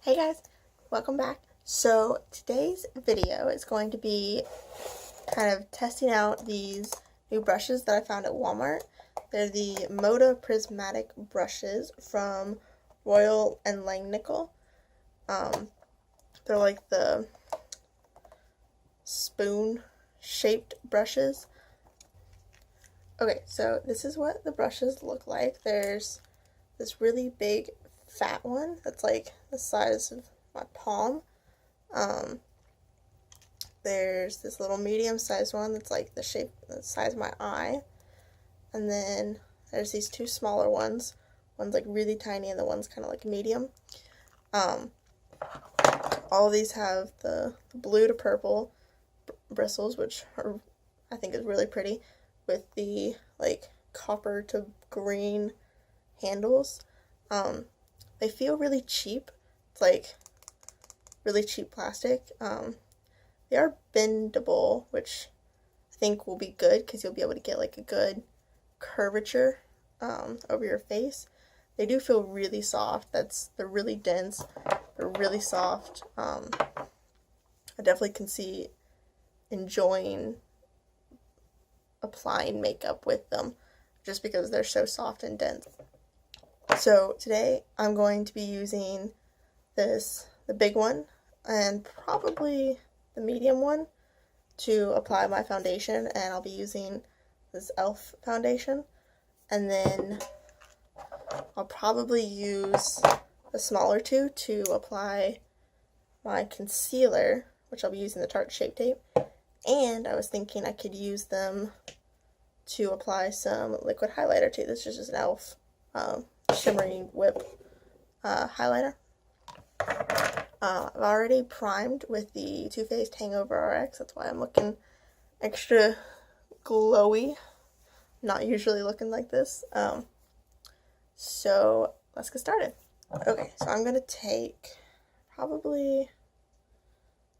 Hey guys, welcome back. So today's video is going to be kind of testing out these new brushes that I found at Walmart. They're the Moda Prismatic brushes from Royal and Langnickle. They're like the spoon shaped brushes. Okay, so this is what the brushes look like. There's this really big fat one that's like the size of my palm. There's this little medium-sized one that's like the size of my eye, and then there's these two smaller ones. One's like really tiny, and the one's kind of like medium. All of these have the blue to purple bristles, which are, I think, is really pretty, with the like copper to green handles. They feel really cheap. It's like really cheap plastic. They are bendable, which I think will be good because you'll be able to get like a good curvature over your face. They do feel really soft. They're really dense. They're really soft. I definitely can see enjoying applying makeup with them just because they're so soft and dense. So today I'm going to be using the big one, and probably the medium one to apply my foundation, and I'll be using this e.l.f. foundation, and then I'll probably use the smaller two to apply my concealer, which I'll be using the Tarte Shape Tape, and I was thinking I could use them to apply some liquid highlighter too. This is just an e.l.f. Shimmering Whip highlighter. I've already primed with the Too Faced Hangover RX. That's why I'm looking extra glowy. Not usually looking like this. So let's get started. Okay, so I'm gonna take probably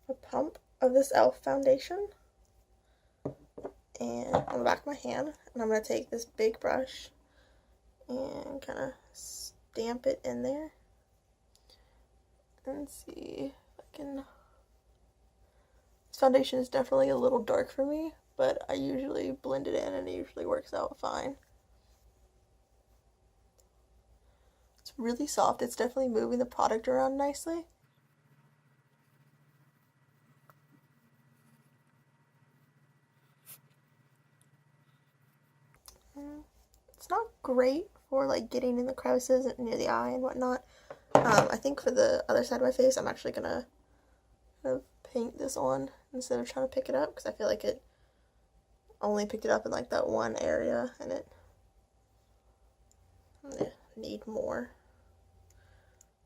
a pump of this e.l.f. foundation and on the back of my hand, and I'm gonna take this big brush and kind of stamp it in there and see if I can. This foundation is definitely a little dark for me, but I usually blend it in and it usually works out fine. It's really soft. It's definitely moving the product around nicely. It's not great for like getting in the crevices near the eye and whatnot. I think for the other side of my face, I'm actually gonna kind of paint this on instead of trying to pick it up, because I feel like it only picked it up in like that one area, and I'm gonna need more.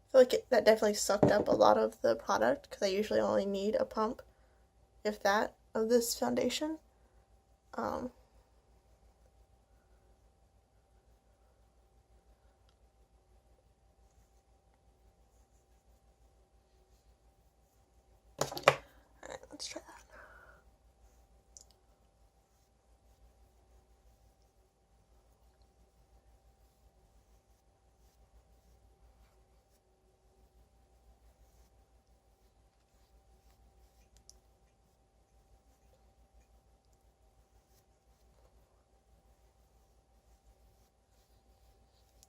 I feel like that definitely sucked up a lot of the product, because I usually only need a pump, if that, of this foundation. Alright, let's try that.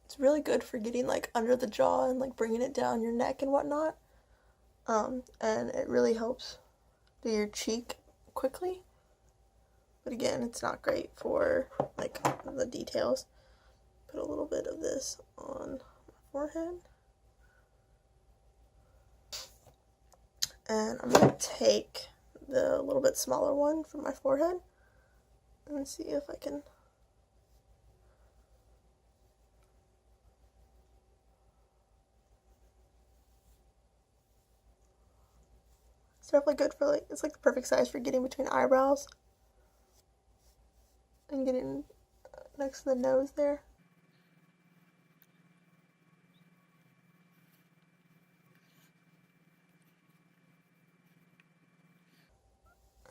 It's really good for getting like under the jaw and like bringing it down your neck and whatnot. And it really helps do your cheek quickly. But again, it's not great for like the details. Put a little bit of this on my forehead. And I'm going to take the little bit smaller one from my forehead and see if I can. It's definitely good for like, it's like the perfect size for getting between eyebrows and getting next to the nose there.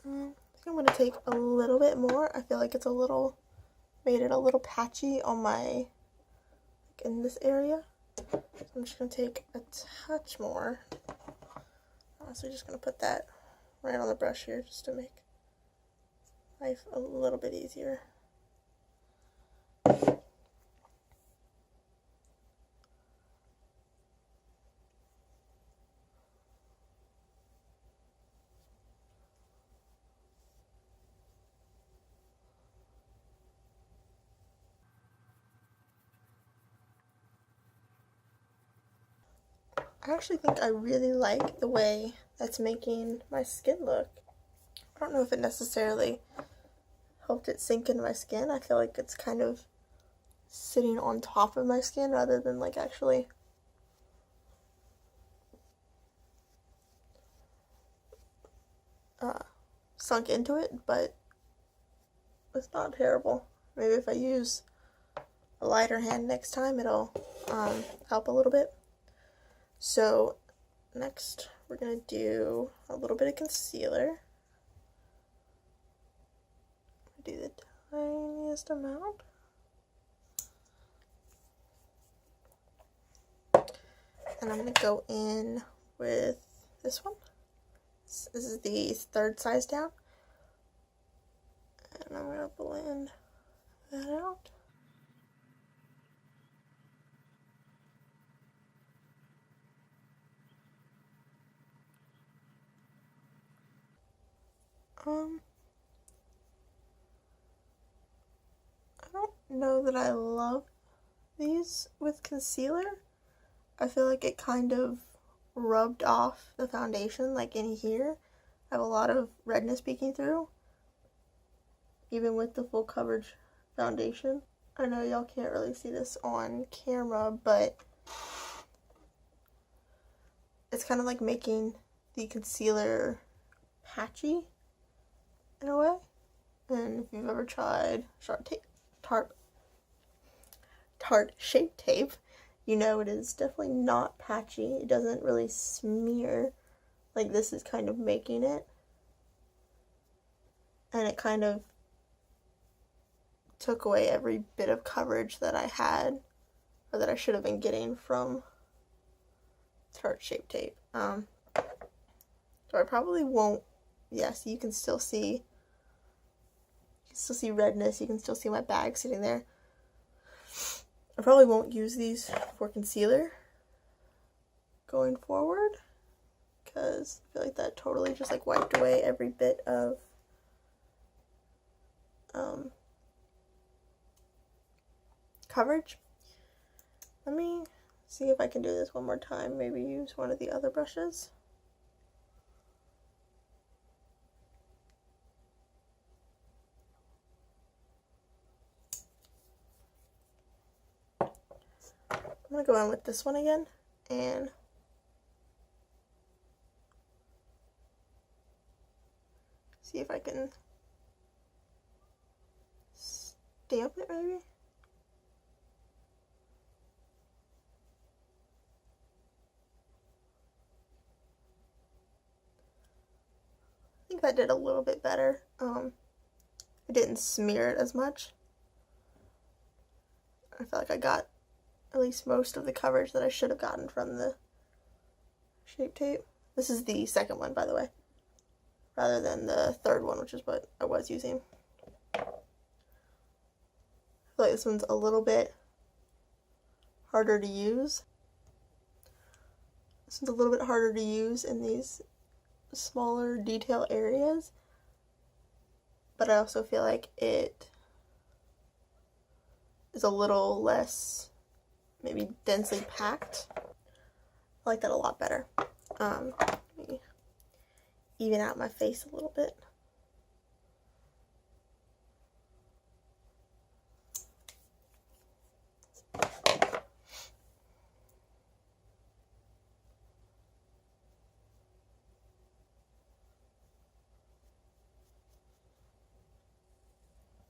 I think I'm going to take a little bit more. I feel like it's made it a little patchy on my, like in this area. So I'm just going to take a touch more. So just going to put that right on the brush here just to make life a little bit easier. I actually think I really like the way that's making my skin look. I don't know if it necessarily helped it sink into my skin. I feel like it's kind of sitting on top of my skin rather than like actually sunk into it, but it's not terrible. Maybe if I use a lighter hand next time, it'll help a little bit. So next we're going to do a little bit of concealer. Do the tiniest amount. And I'm going to go in with this one. This is the third size down. And I'm going to blend that out. I don't know that I love these with concealer. I feel like it kind of rubbed off the foundation, like in here. I have a lot of redness peeking through, even with the full coverage foundation. I know y'all can't really see this on camera, but it's kind of like making the concealer patchy in a way. And if you've ever tried Tarte Shape Tape, you know it is definitely not patchy. It doesn't really smear like this is kind of making it. And it kind of took away every bit of coverage that I had, or that I should have been getting from Tarte Shape Tape. So I probably won't, yes, you can still see redness, you can still see my bag sitting there. I probably won't use these for concealer going forward, because I feel like that totally just like wiped away every bit of coverage. Let me see if I can do this one more time, maybe use one of the other brushes. I'm going to go in with this one again and see if I can stamp it maybe. I think that did a little bit better. It didn't smear it as much. I feel like I got at least most of the coverage that I should have gotten from the Shape Tape. This is the second one, by the way, rather than the third one, which is what I was using. I feel like this one's a little bit harder to use. This one's a little bit harder to use in these smaller detail areas, but I also feel like it is a little less maybe densely packed. I like that a lot better. Let me even out my face a little bit.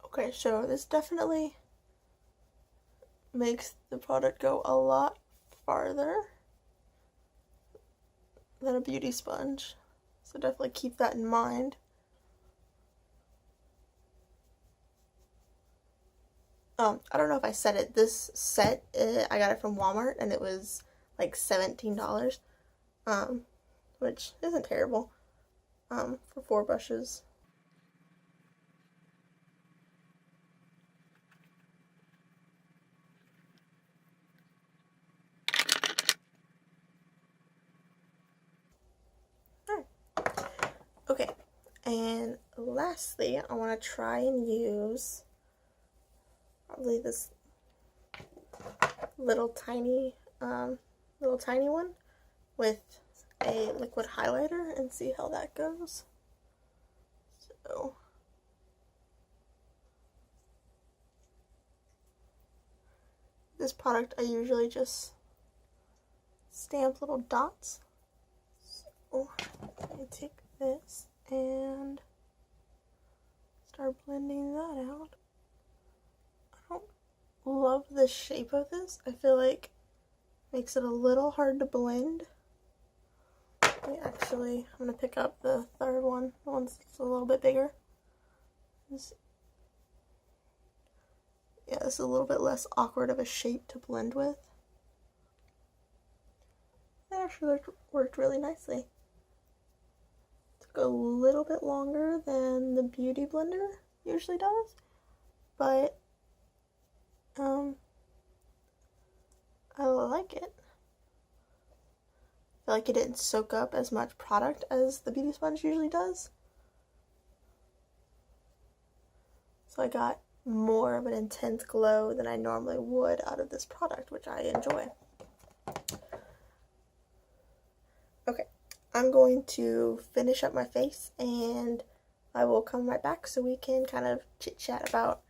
Okay, so this definitely makes the product go a lot farther than a beauty sponge, so definitely keep that in mind. I don't know if I said it, this set, I got it from Walmart, and it was like $17, which isn't terrible, for 4 brushes. Alright. Okay, and lastly, I want to try and use probably this little tiny one with a liquid highlighter and see how that goes. So this product, I usually just stamp little dots. So let me take this and start blending that out. I don't love the shape of this. I feel like it makes it a little hard to blend. I'm going to pick up the third one, the one that's a little bit bigger. This is a little bit less awkward of a shape to blend with. That actually worked really nicely. Took a little bit longer than the Beauty Blender usually does, but I like it. I feel like it didn't soak up as much product as the Beauty Sponge usually does. So I got more of an intense glow than I normally would out of this product, which I enjoy. Okay, I'm going to finish up my face and I will come right back so we can kind of chit-chat about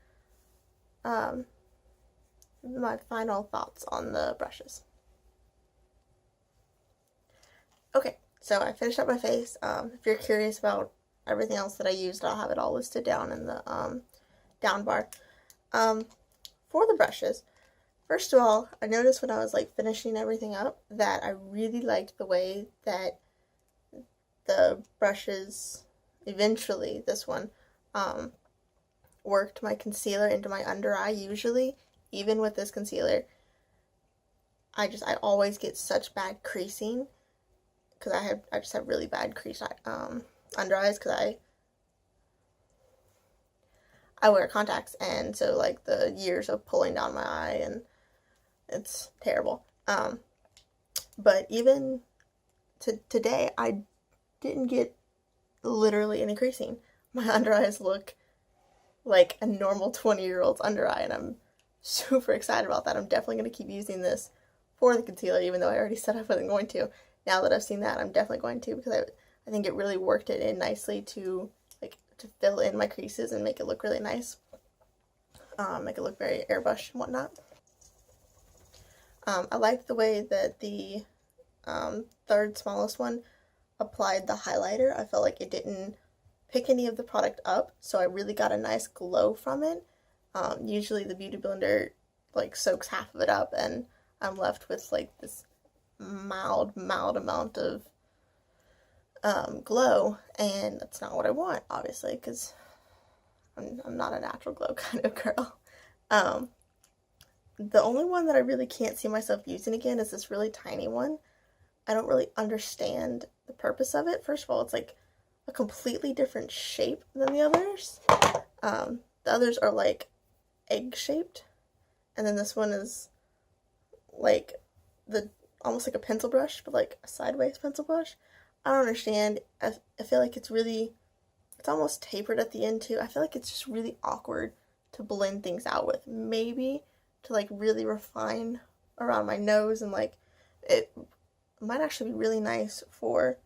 my final thoughts on the brushes. Okay, so I finished up my face. If you're curious about everything else that I used, I'll have it all listed down in the down bar. For the brushes, first of all, I noticed when I was like finishing everything up that I really liked the way that the brushes, eventually this one, worked my concealer into my under eye. Usually, even with this concealer, I always get such bad creasing because I just have really bad crease under eyes because I wear contacts, and so like the years of pulling down my eye, and it's terrible. But even today, I didn't get literally any creasing. My under eyes look like a normal 20-year-old's under eye, and I'm super excited about that. I'm definitely going to keep using this for the concealer, even though I already said I wasn't going to. Now that I've seen that, I'm definitely going to, because I think it really worked it in nicely to fill in my creases and make it look really nice. Make it look very airbrushed and whatnot. I like the way that the third smallest one applied the highlighter. I felt like it didn't pick any of the product up, so I really got a nice glow from it. Usually the Beauty Blender like soaks half of it up, and I'm left with like this mild amount of glow, and that's not what I want, obviously, because I'm not a natural glow kind of girl. The only one that I really can't see myself using again is this really tiny one. I don't really understand the purpose of it. First of all, it's like a completely different shape than the others. The others are like egg-shaped, and then this one is like almost like a pencil brush, but like a sideways pencil brush. I don't understand. I feel like it's almost tapered at the end too. I feel like it's just really awkward to blend things out with. Maybe to like really refine around my nose, and like it might actually be really nice for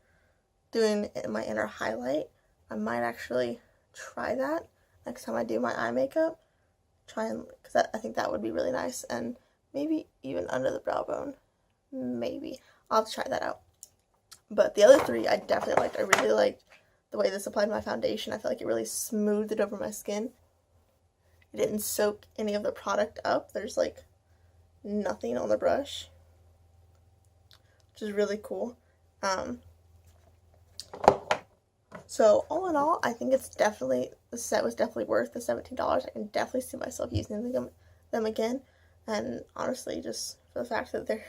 doing my inner highlight. I might actually try that next time I do my eye makeup. Because I think that would be really nice, and maybe even under the brow bone. Maybe. I'll have to try that out. But the other three I definitely liked. I really liked the way this applied my foundation. I feel like it really smoothed it over my skin. It didn't soak any of the product up. There's like nothing on the brush, which is really cool. So all in all, I think the set was definitely worth the $17. I can definitely see myself using them them again. And honestly, just for the fact that they're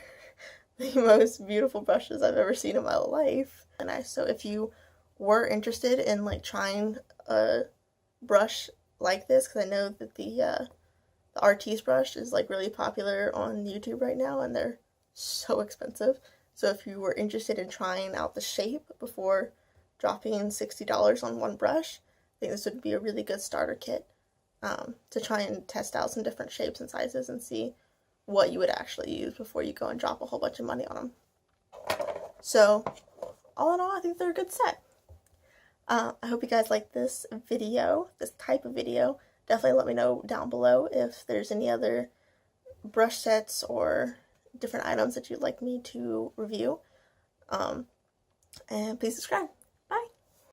the most beautiful brushes I've ever seen in my life. And so if you were interested in like trying a brush like this, because I know that the Artiste brush is like really popular on YouTube right now, and they're so expensive. So if you were interested in trying out the shape before dropping $60 on one brush, I think this would be a really good starter kit to try and test out some different shapes and sizes and see what you would actually use before you go and drop a whole bunch of money on them. So all in all, I think they're a good set. I hope you guys like this video, this type of video. Definitely let me know down below if there's any other brush sets or different items that you'd like me to review. And please subscribe.